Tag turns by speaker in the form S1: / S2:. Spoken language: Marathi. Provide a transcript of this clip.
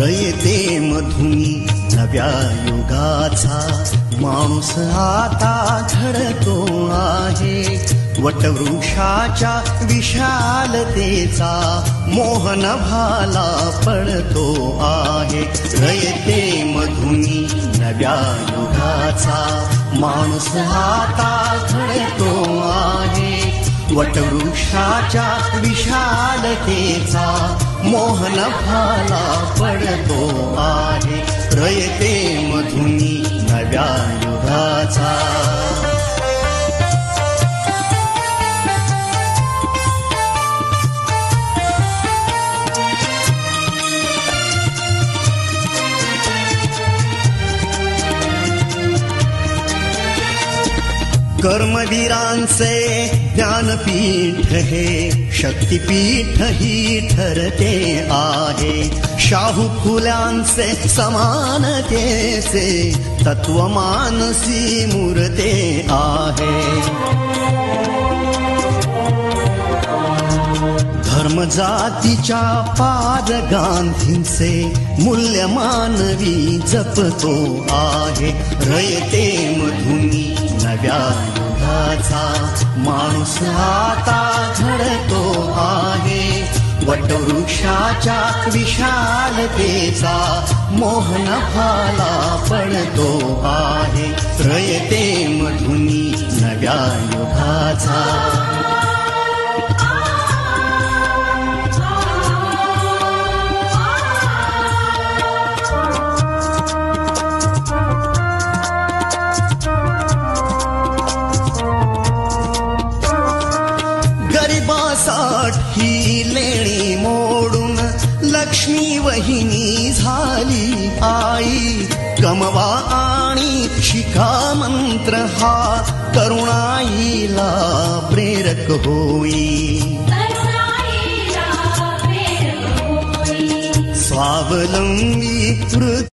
S1: रयते मधुनी नव्या युगाचा माणूस आता घडतो आहे. वटवृक्षाच्या विशालतेचा मोहन भाला पडतो आहे. रयते मधुनी नव्या युगाचा माणूस आता घडतो आहे. वटवृक्षाच्या विशालतेचा मोहन भाला पडतो आहे. रयते मधुनी नव्या युगाचा. कर्मवीरांचे ज्ञानपीठ हे शक्तिपीठ ही ठरते आहे. शाहू फुल्यांचे समानतेचे तत्व मानसी मूर्ते आहे. धर्म जातीच्या पाद गांधींचे मूल्य मानवी जपतो आहे. रयते मधुनी नव्या युगाचा माणूस आता घडतो आहे. वटवृक्षाच्या विशालतेचा मोहन भाला पडतो आहे. रयते मधुनी नव्या युगाचा. ही लेणी मोडून लक्ष्मी वहिनी झाली आई. कमवा आणि शिका मंत्र हा तरुणाईला प्रेरक होई. स्वावलंबी